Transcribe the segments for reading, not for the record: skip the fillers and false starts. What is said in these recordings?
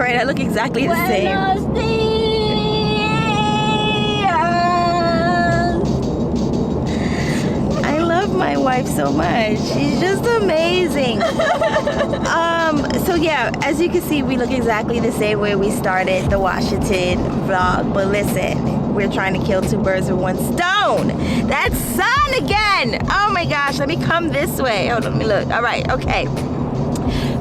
I look exactly the same. I love my wife so much. She's just amazing. So yeah, as you can see, we look exactly the same way we started the Washington vlog. But listen, we're trying to kill two birds with one stone. That's sun again. Oh my gosh, let me come this way. Hold on, let me look. All right, okay.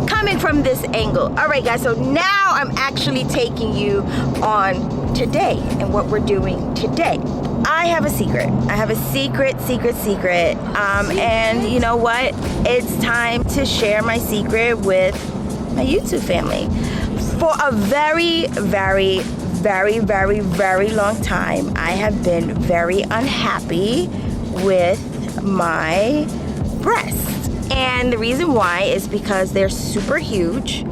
Coming from this angle. All right, guys, so now I'm actually taking you on today and what we're doing today. I have a secret. I have a secret. And you know what? It's time to share my secret with my YouTube family. For a very, very, very, very, very long time, I have been very unhappy with my breasts. And the reason why is because they're super huge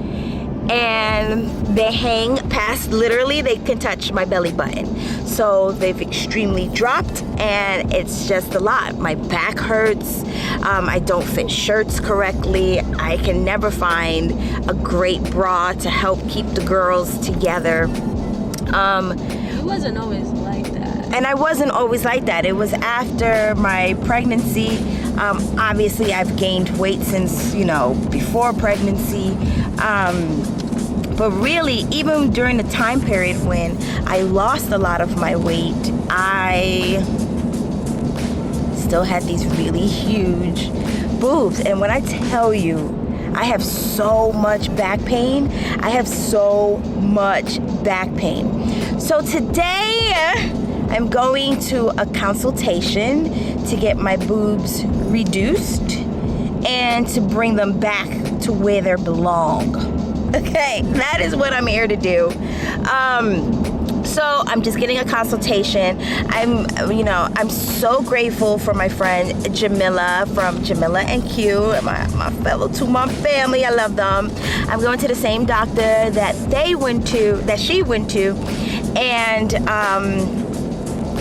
and they hang past, literally they can touch my belly button. So they've extremely dropped and it's just a lot. My back hurts. I don't fit shirts correctly. I can never find a great bra to help keep the girls together. You wasn't always like that. And I wasn't always like that. It was after my pregnancy. Obviously I've gained weight since, you know, before pregnancy. But really, even during the time period when I lost a lot of my weight, I still had these really huge boobs. And when I tell you, I have so much back pain. I have so much back pain. So today, I'm going to a consultation to get my boobs reduced and to bring them back to where they belong. Okay, that is what I'm here to do. So I'm just getting a consultation. I'm so grateful for my friend Jamila from Jamila and Q, my fellow two-mom family. I love them. I'm going to the same doctor that she went to, and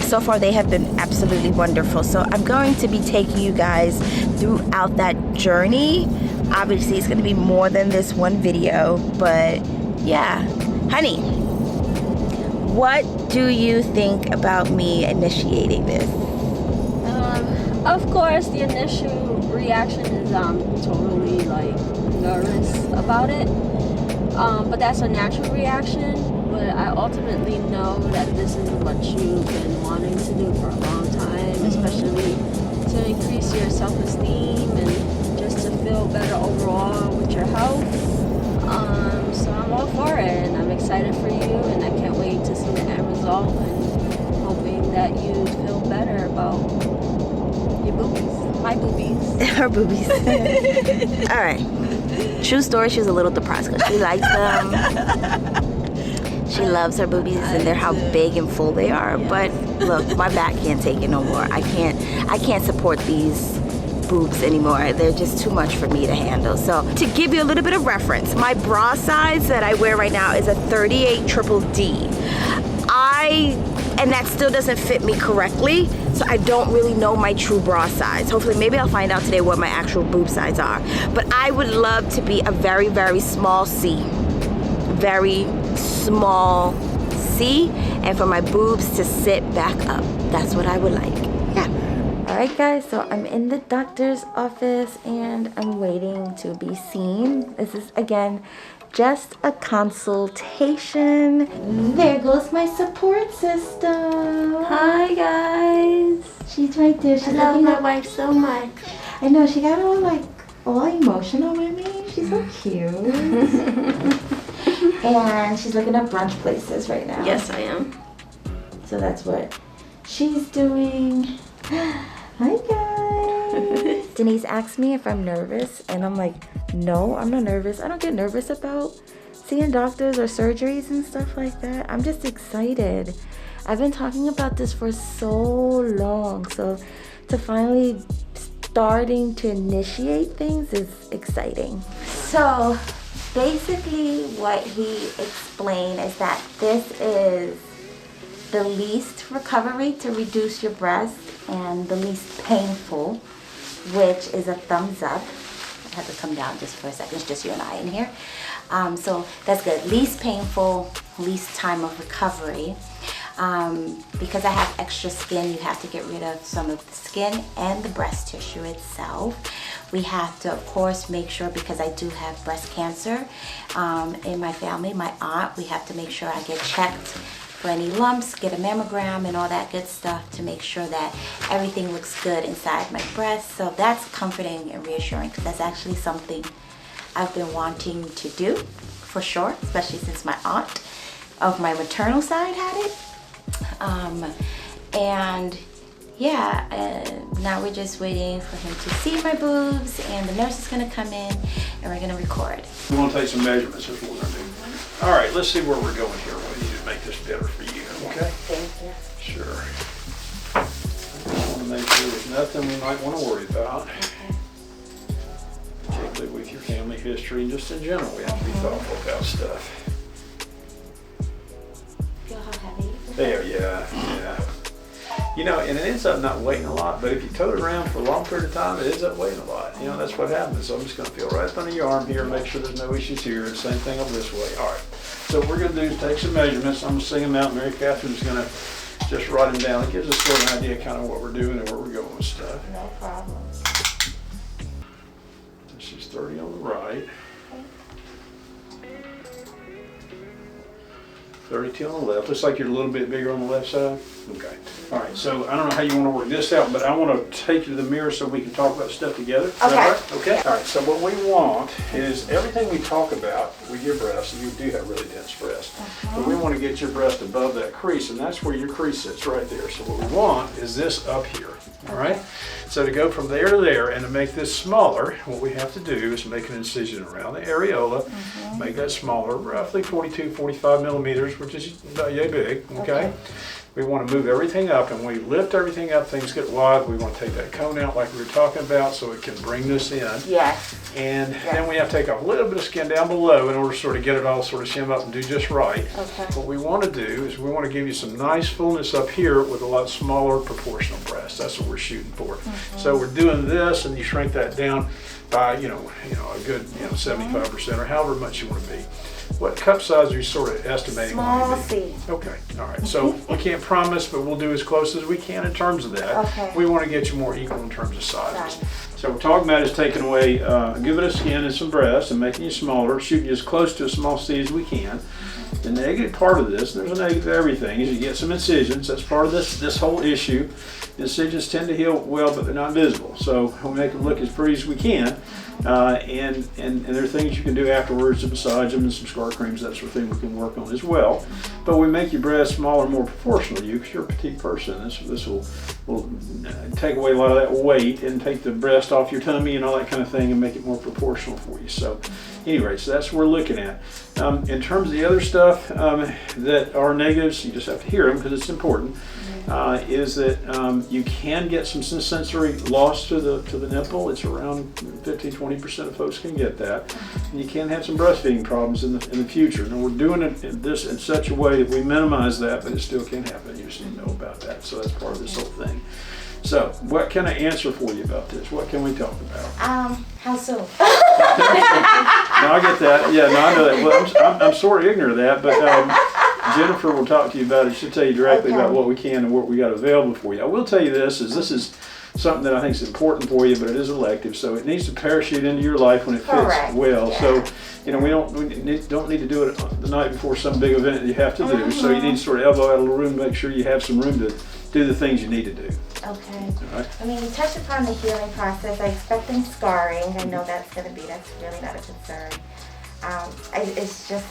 so far they have been absolutely wonderful. So I'm going to be taking you guys throughout that journey. Obviously it's going to be more than this one video, but yeah. Honey, what do you think about me initiating this? Of course the initial reaction is totally like nervous about it, but that's a natural reaction. But I ultimately know that this is what you've been wanting to do for a long time, especially to increase your self-esteem and just to feel better overall with your health. So I'm all for it, and I'm excited for you, and I can't wait to see the end result, and hoping that you feel better about your boobies. My boobies. Her boobies. All right. True story, she was a little depressed because she likes them. She loves her boobies, and they're how big and full they are. But look, my back can't take it no more. I can't support these boobs anymore. They're just too much for me to handle. So to give you a little bit of reference, my bra size that I wear right now is a 38 triple D. And that still doesn't fit me correctly, so I don't really know my true bra size. Hopefully, maybe I'll find out today what my actual boob size are. But I would love to be a very, very small C. Very small C, and for my boobs to sit back up. That's what I would like. Yeah. All right, guys, so I'm in the doctor's office and I'm waiting to be seen. This is, again, just a consultation. There goes my support system. Hi guys. She's right there. She's I love my wife so much. I know, she got all emotional with me. She's so cute. And she's looking up brunch places right now. Yes, I am. So that's what she's doing. Hi guys. Denise asked me if I'm nervous, and I'm like, No, I'm not nervous. I don't get nervous about seeing doctors or surgeries and stuff like that. I'm just excited. I've been talking about this for so long. So to finally starting to initiate things is exciting. So basically what he explained is that this is the least recovery to reduce your breast and the least painful, which is a thumbs up. I have to come down just for a second. It's just you and I in here. So that's good. Least painful, least time of recovery. Because I have extra skin, you have to get rid of some of the skin and the breast tissue itself. We have to, of course, make sure, because I do have breast cancer in my family, my aunt, we have to make sure I get checked for any lumps, get a mammogram and all that good stuff to make sure that everything looks good inside my breast. So that's comforting and reassuring, because that's actually something I've been wanting to do for sure, especially since my aunt of my maternal side had it. And yeah, now we're just waiting for him to see my boobs, and the nurse is gonna come in and we're gonna record. We want to take some measurements, is what we're gonna do. All right, let's see where we're going here. We need to make this better for you, okay? Thank you. Sure. I just want to make sure there's nothing we might want to worry about. Okay. Particularly with your family history and just in general, we have to be thoughtful about stuff. Feel how heavy? There, yeah. You know, and it ends up not weighing a lot, but if you tow it around for a long period of time, it ends up weighing a lot. You know, that's what happens. So I'm just gonna feel right up under your arm here, make sure there's no issues here. Same thing over this way. All right. So what we're gonna do is take some measurements. I'm gonna sing them out. Mary Catherine's gonna just write them down. It gives us sort of an idea kind of what we're doing and where we're going with stuff. No problem. This is 30 on the right. 32 on the left. Looks like you're a little bit bigger on the left side. Okay. All right. So I don't know how you want to work this out, but I want to take you to the mirror so we can talk about stuff together. Is that Okay. all right? Okay. All right. So what we want is everything we talk about with your breast, and you do have really dense breast, but we want to get your breast above that crease, and that's where your crease sits right there. So what we want is this up here. All right. So to go from there to there and to make this smaller, what we have to do is make an incision around the areola, make that smaller, roughly 42, 45 millimeters, which is about yay big, okay? We want to move everything up, and when we lift everything up, things get wide. We want to take that cone out like we were talking about so it can bring this in. Yes. And then we have to take off a little bit of skin down below in order to sort of get it all sort of shim up and do just right. Okay. What we want to do is we want to give you some nice fullness up here with a lot smaller proportional breast. That's what we're shooting for. So we're doing this, and you shrink that down by, you know, a good, 75% or however much you want to be. What cup size are you sort of estimating? Small C. Okay, all right. So we can't promise, but we'll do as close as we can in terms of that. Okay. We want to get you more equal in terms of sizes. So what we're talking about is taking away, giving us skin and some breast and making you smaller, shooting you as close to a small C as we can. The negative part of this, and there's a negative to everything, is you get some incisions. That's part of this whole issue. Incisions tend to heal well, but they're not visible. So we make them look as pretty as we can. And there are things you can do afterwards to massage them, and some scar creams, that sort of thing we can work on as well. But we make your breast smaller, more proportional to you, because you're a petite person. This will take away a lot of that weight and take the breast off your tummy and all that kind of thing and make it more proportional for you. So anyway, so that's what we're looking at. In terms of the other stuff that are negatives, you just have to hear them because it's important. Is that you can get some sensory loss to the nipple. It's around 15-20% of folks can get that. And you can have some breastfeeding problems in the future. And we're doing this in such a way that we minimize that, but it still can happen. You just need to know about that. So that's part of this whole thing. So what can I answer for you about this? What can we talk about? How soon? No, I get that. Yeah, no, I know that. Well, I'm sort of ignorant of that, but Jennifer will talk to you about it. She'll tell you directly about what we can and what we got available for you. I will tell you this is something that I think is important for you, but it is elective, so it needs to parachute into your life when it fits well. Yeah. So, we don't need to do it the night before some big event that you have to do. So you need to sort of elbow out a little room to make sure you have some room to do the things you need to do. Okay. All right. I mean, you touched upon the healing process. I expect them scarring. I know that's really not a concern. It's just.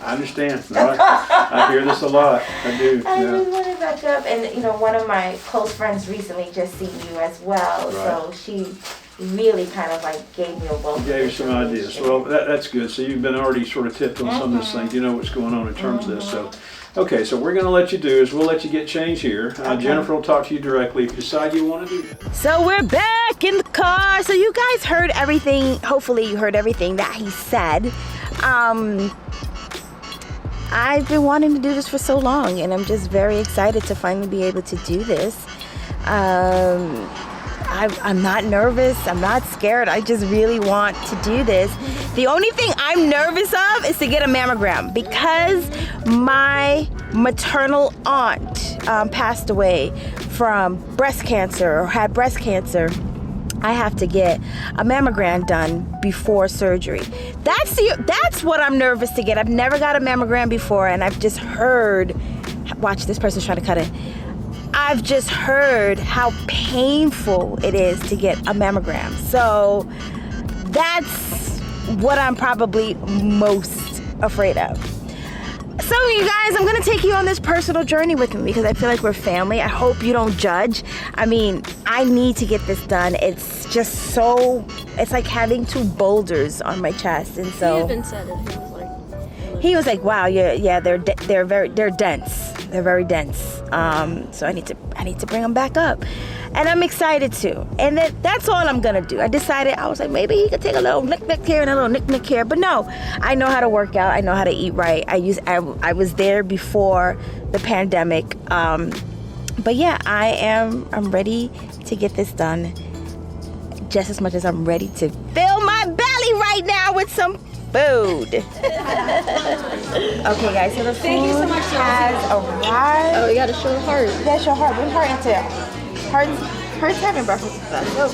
I understand. No, I hear this a lot. I do. I just want to back up, and one of my close friends recently just seen you as well. Right. So really kind of like gave me a welcome. Gave you some ideas. Well, that's good. So you've been already sort of tipped on some of this thing. You know what's going on in terms of this. So, okay, so we're going to let you do is we'll let you get changed here. Jennifer will talk to you directly if you decide you want to do that. So we're back in the car. So you guys heard everything. Hopefully you heard everything that he said. I've been wanting to do this for so long, and I'm just very excited to finally be able to do this. I'm not nervous. I'm not scared. I just really want to do this. The only thing I'm nervous of is to get a mammogram, because my maternal aunt passed away from breast cancer, or had breast cancer. I have to get a mammogram done before surgery. That's what I'm nervous to get. I've never got a mammogram before, and I've just heard, watch, this person's trying to cut it. I've just heard how painful it is to get a mammogram. So that's what I'm probably most afraid of. So you guys, I'm gonna take you on this personal journey with me, because I feel like we're family. I hope you don't judge. I mean, I need to get this done. It's just so, it's like having two boulders on my chest. And so He even said it. he was like, wow, they're dense. They're very dense. So I need to bring them back up, and I'm excited to. And that's all I'm gonna do. I decided, I was like, maybe he could take a little nick here and a little nick here, but no, I know how to work out. I know how to eat right. I was there before the pandemic. But yeah, I'm ready to get this done, just as much as I'm ready to fill my belly right now with some food. Okay, guys, so the food Thank you so much, has arrived. Oh, you gotta show Heart. You gotta show Heart. Bring Heart into it. Heart's having breakfast with us. So,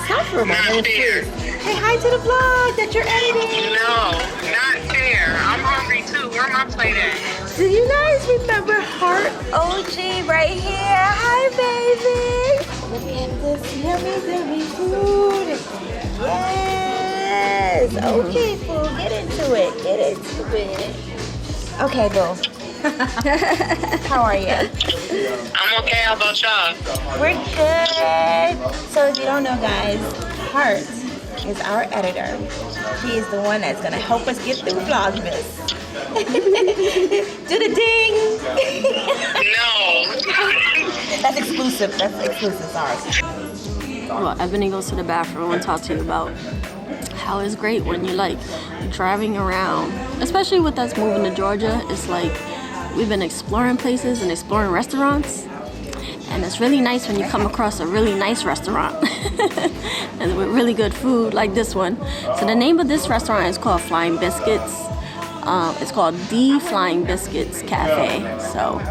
stop for a moment. Say hi to the vlog that you're editing. No, not fair. I'm hungry too. Where my plate at? Do you guys remember Heart OG right here? Hi, baby. Look at this yummy food. Yes. Okay, fool. Get into it. Okay, Bill. How are you? I'm okay. How about y'all? We're good. So if you don't know, guys, Heart is our editor. She is the one that's gonna help us get through Vlogmas. Do the ding. No. That's exclusive. Sorry. Well, Ebony goes to the bathroom and talk to you about how it's great when you're like driving around, especially with us moving to Georgia. It's like we've been exploring places and exploring restaurants, and it's really nice when you come across a really nice restaurant and with really good food like this one. So the name of this restaurant is called Flying Biscuits. It's called The Flying Biscuits Cafe. So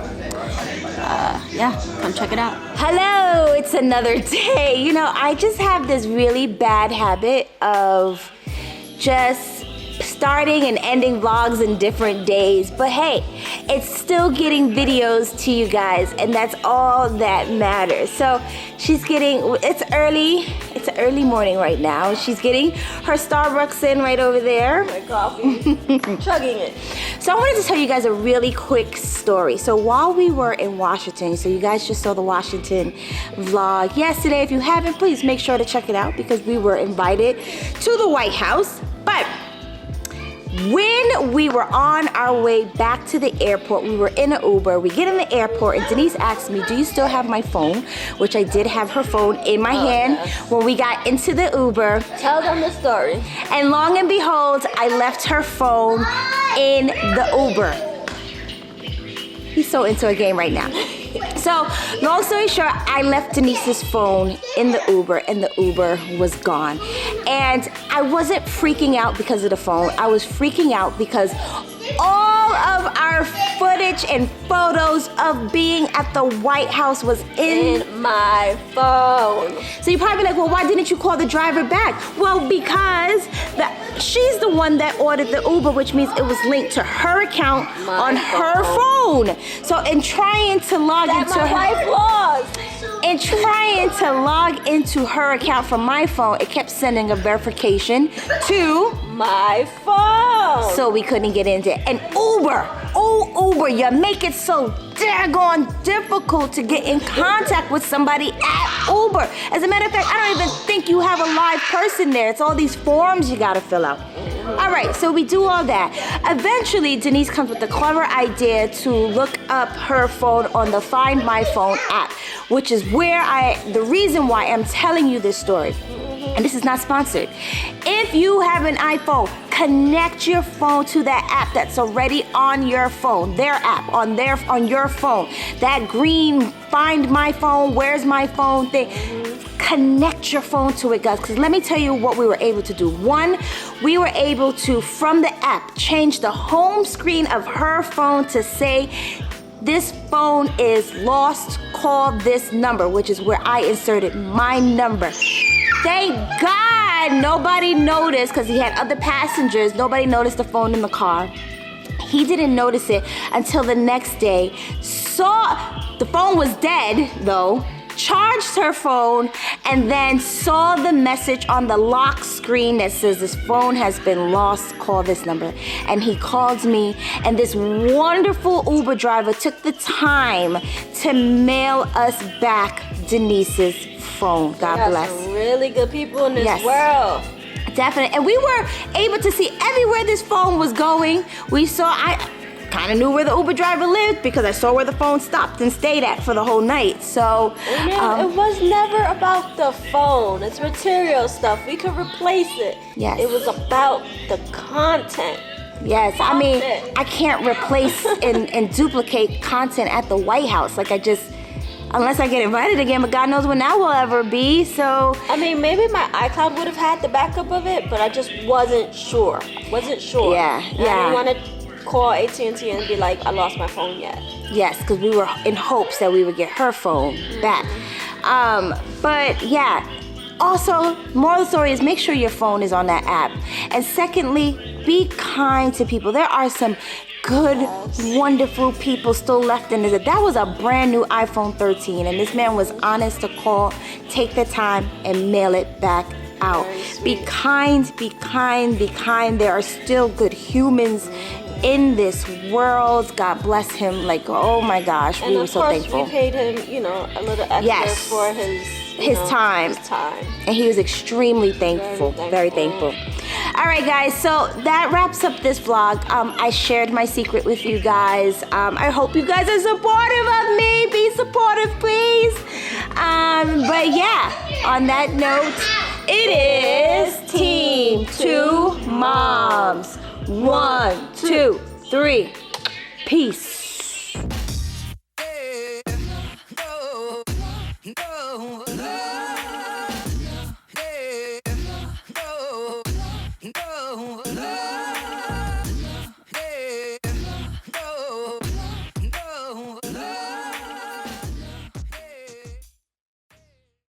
yeah, come check it out. Hello, it's another day. You know, I just have this really bad habit of just starting and ending vlogs in different days, but hey, it's still getting videos to you guys, and that's all that matters. So she's getting, it's an early morning right now. She's getting her Starbucks in right over there. My coffee, chugging it. So I wanted to tell you guys a really quick story. So while we were in Washington, so you guys just saw the Washington vlog yesterday. If you haven't, please make sure to check it out, because we were invited to the White House. But when we were on our way back to the airport, we were in an Uber. We get in the airport, and Denise asked me, do you still have my phone? Which I did have her phone in my hand when we got into the Uber. Tell them the story. And long and behold, I left her phone in the Uber. He's so into a game right now. So, long story short, I left Denise's phone in the Uber, and the Uber was gone. And I wasn't freaking out because of the phone. I was freaking out because all of our footage and photos of being at the White House was in my phone. So you're probably like, well, why didn't you call the driver back? Well, because she's the one that ordered the Uber, which means it was linked to her account on her phone. So in trying to log into her account from my phone, it kept sending a verification to my phone. So we couldn't get into it. And Uber, you make it so daggone difficult to get in contact with somebody at Uber. As a matter of fact, I don't even think you have a live person there. It's all these forms you gotta fill out. All right, so we do all that. Eventually, Denise comes with the clever idea to look up her phone on the Find My Phone app, which is the reason why I'm telling you this story. And this is not sponsored. If you have an iPhone, connect your phone to that app that's already on your phone. Their app on your phone. That green Find My Phone, Where's My Phone thing. Connect your phone to it, guys, because let me tell you what we were able to do. One, we were able to, from the app, change the home screen of her phone to say, this phone is lost, call this number, which is where I inserted my number. Thank God nobody noticed, because he had other passengers, nobody noticed the phone in the car. He didn't notice it until the next day. Saw the phone was dead though, charged her phone, and then saw the message on the lock screen that says this phone has been lost, call this number. And he called me, and this wonderful Uber driver took the time to mail us back Denise's phone. God bless. Some really good people in this world. Definitely. And we were able to see everywhere this phone was going. I kind of knew where the Uber driver lived because I saw where the phone stopped and stayed at for the whole night. So it was never about the phone. It's material stuff. We could replace it. Yes. It was about the content. Yes, I mean, I can't replace and duplicate content at the White House. Unless I get invited again, but God knows when that will ever be, so. I mean, maybe my iCloud would have had the backup of it, but I just wasn't sure. Yeah. I didn't want to call AT&T and be like, I lost my phone yet. Yes, because we were in hopes that we would get her phone back. But yeah, also, moral of the story is make sure your phone is on that app. And secondly, be kind to people. There are some good, wonderful people still left in this. That was a brand new iPhone 13, and this man was honest to call, take the time, and mail it back out. Be kind, be kind, be kind. There are still good humans in this world. God bless him. Oh my gosh, we were so thankful. And of course, we paid him, a little extra for his time. And he was extremely thankful. Very thankful. All right, guys, so that wraps up this vlog. I shared my secret with you guys. I hope you guys are supportive of me. Be supportive, please. But yeah, on that note, it is Team 2 Moms. 1, 2, 3. Peace.